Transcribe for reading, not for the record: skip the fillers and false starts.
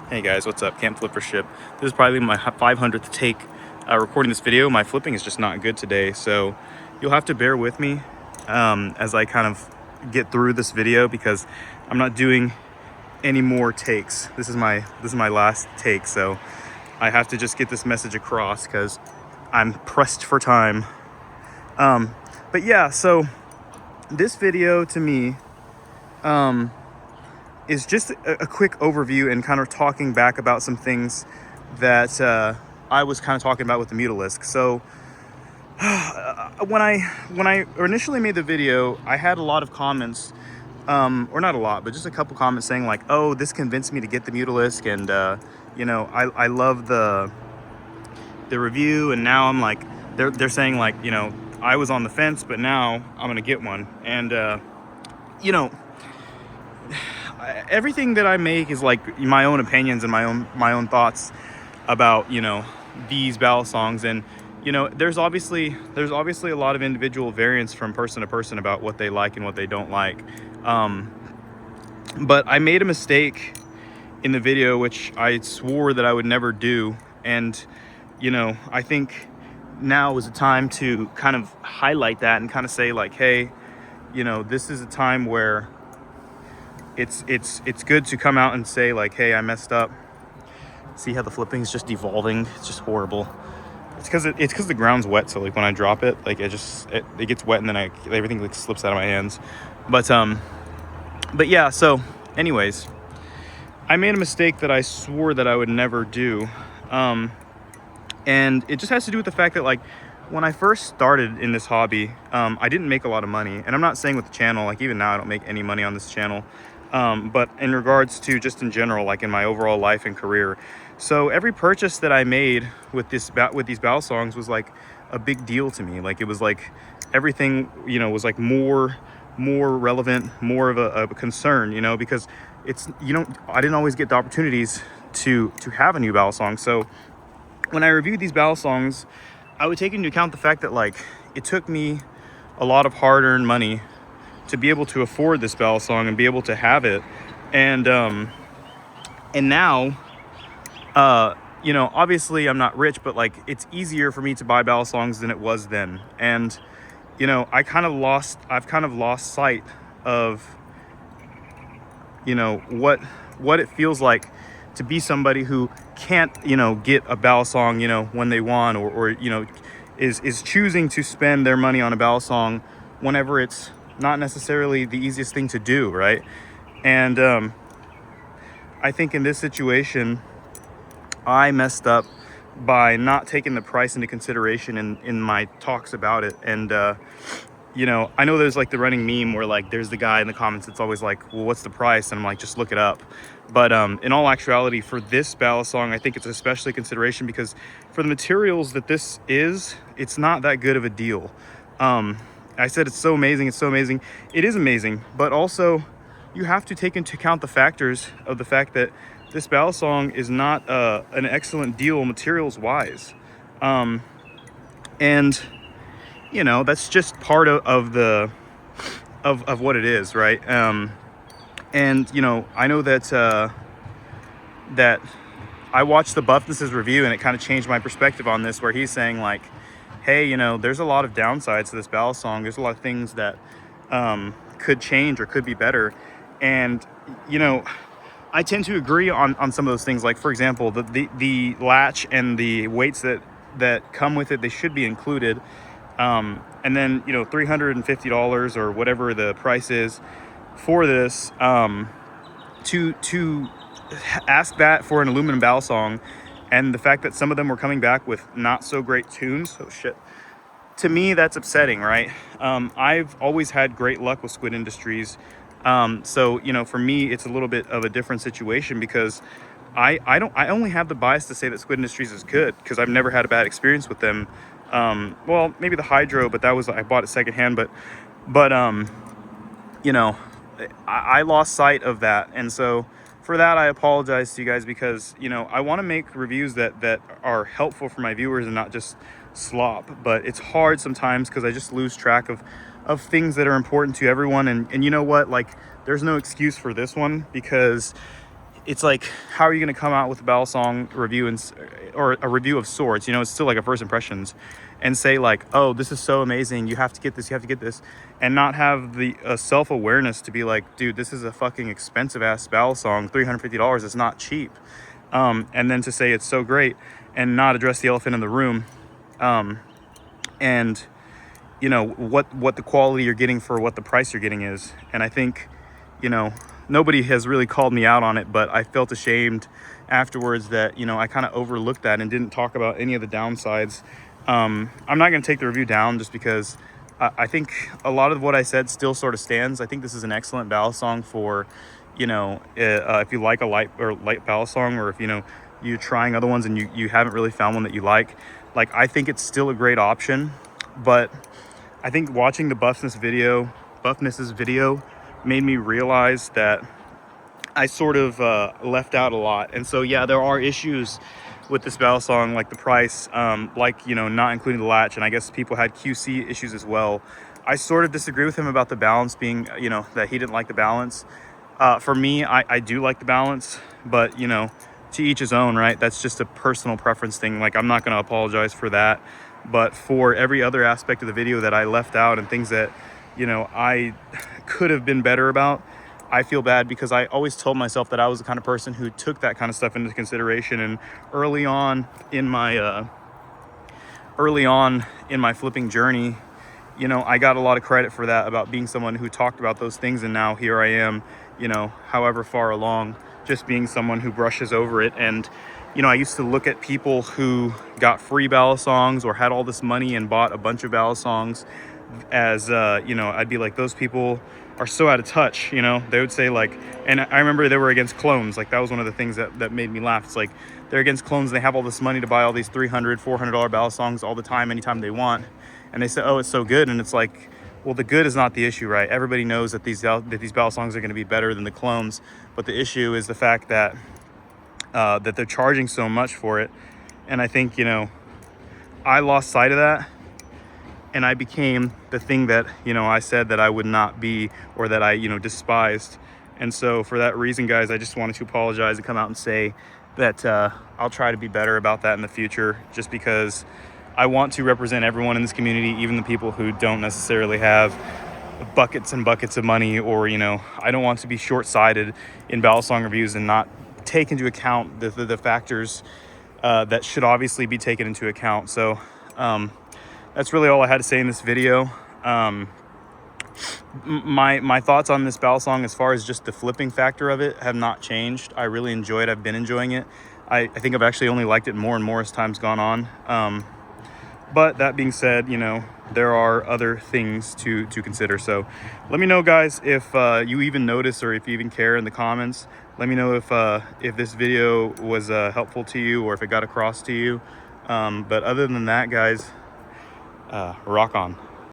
Hey guys, what's up? Camp Flippership. This is probably my 500th take recording this video. My flipping is just not good today, so you'll have to bear with me as I kind of get through this video because I'm not doing any more takes. This is my last take, so I have to just get this message across because I'm pressed for time. But yeah, so this video to me is just a quick overview and kind of talking back about some things that I was kind of talking about with the Mutalisk. So when I initially made the video, I had a lot of comments, or not a lot, but just a couple comments saying like, "Oh, this convinced me to get the Mutalisk," and I love the review, and now I'm like, they're saying like, I was on the fence, but now I'm gonna get one, and you know. Everything that I make is like my own opinions and my own thoughts about these battle songs, and there's obviously a lot of individual variance from person to person about what they like and what they don't like. But I made a mistake in the video which I swore that I would never do, and I think now is the time to kind of highlight that and kind of say like, hey, this is a time where it's good to come out and say like, hey, I messed up. See how the flipping is just devolving? It's just horrible. It's because the ground's wet, so like when I drop it, like it gets wet, and then everything like slips out of my hands. But yeah, so anyways, I made a mistake that I swore that I would never do, and it just has to do with the fact that like when I first started in this hobby, I didn't make a lot of money, and I'm not saying with the channel, like even now I don't make any money on this channel. But in regards to just in general, like in my overall life and career. So every purchase that I made with these battle songs was like a big deal to me. Like it was like everything, was like more relevant, more of a concern, because I didn't always get the opportunities to have a new battle song. So when I reviewed these battle songs, I would take into account the fact that like it took me a lot of hard-earned money to be able to afford this battle song and be able to have it, and now obviously I'm not rich, but like it's easier for me to buy battle songs than it was then, and I've kind of lost sight of what it feels like to be somebody who can't get a battle song when they want, or is choosing to spend their money on a battle song whenever it's not necessarily the easiest thing to do, right? And I think in this situation, I messed up by not taking the price into consideration in my talks about it. And I know there's like the running meme where like there's the guy in the comments that's always like, well, what's the price? And I'm like, just look it up. But in all actuality, for this battle song, I think it's especially consideration because for the materials that this is, it's not that good of a deal. I said it's so amazing, it is amazing, but also you have to take into account the factors of the fact that this battle song is not an excellent deal materials wise, and that's just part of the of what it is, right? And I know that that I watched the Buffness's review, and it kind of changed my perspective on this, where he's saying like, hey, there's a lot of downsides to this battle song. There's a lot of things that could change or could be better. And, I tend to agree on some of those things. Like, for example, the latch and the weights that come with it, they should be included. And then, $350 or whatever the price is for this, to ask that for an aluminum battle song, and the fact that some of them were coming back with not so great tunes. Oh shit. To me, that's upsetting, right? I've always had great luck with Squid Industries. So, for me, it's a little bit of a different situation because I only have the bias to say that Squid Industries is good because I've never had a bad experience with them. Well, maybe the Hydro, but I bought it secondhand, but I lost sight of that. And so for that, I apologize to you guys because, I want to make reviews that are helpful for my viewers and not just slop. But it's hard sometimes because I just lose track of things that are important to everyone. And you know what? Like, there's no excuse for this one because it's like, how are you going to come out with a Balisong review or a review of sorts? You know, it's still like a first impressions, and say like, oh, this is so amazing, you have to get this, you have to get this, and not have the self-awareness to be like, dude, this is a fucking expensive ass Balisong, $350. It's not cheap. And then to say it's so great and not address the elephant in the room, and you know what the quality you're getting for what the price you're getting is. And I think, you know, nobody has really called me out on it, but I felt ashamed afterwards that, you know, I kind of overlooked that and didn't talk about any of the downsides. I'm not going to take the review down just because I think a lot of what I said still sort of stands. I think this is an excellent Balisong for, you know, if you like a light Balisong, or if, you know, you're trying other ones and you haven't really found one that you like, I think it's still a great option. But I think watching the Buffness's video made me realize that I sort of left out a lot. And so, yeah, there are issues with this Balisong, like the price, like, you know, not including the latch. And I guess people had QC issues as well. I sort of disagree with him about the balance being, you know, that he didn't like the balance. For me, I do like the balance, but, you know, to each his own, right? That's just a personal preference thing. Like, I'm not going to apologize for that. But for every other aspect of the video that I left out and things that, you know, I could have been better about, I feel bad, because I always told myself that I was the kind of person who took that kind of stuff into consideration. And early on in my flipping journey, you know, I got a lot of credit for that, about being someone who talked about those things. And now here I am, you know, however far along, just being someone who brushes over it. And, you know, I used to look at people who got free Balisongs or had all this money and bought a bunch of Balisongs as, you know, I'd be like, those people are so out of touch. You know, they would say like, and I remember they were against clones. Like, that was one of the things that made me laugh. It's like, they're against clones and they have all this money to buy all these $300, $400 Balisongs all the time, anytime they want. And they say, oh, it's so good. And it's like, well, the good is not the issue, right? Everybody knows that these Balisongs are going to be better than the clones. But the issue is the fact that that they're charging so much for it. And I think, you know, I lost sight of that, and I became the thing that, you know, I said that I would not be, or that I, you know, despised. And so for that reason, guys, I just wanted to apologize and come out and say that I'll try to be better about that in the future, just because I want to represent everyone in this community, even the people who don't necessarily have buckets and buckets of money, or, you know, I don't want to be short-sighted in Balisong reviews and not take into account the factors that should obviously be taken into account. So that's really all I had to say in this video. My thoughts on this Balisong, as far as just the flipping factor of it, have not changed. I really enjoy it. I've been enjoying it. I think I've actually only liked it more and more as time's gone on. But that being said, you know, there are other things to consider. So let me know, guys, if you even notice, or if you even care, in the comments. Let me know if this video was helpful to you, or if it got across to you. But other than that, guys, rock on.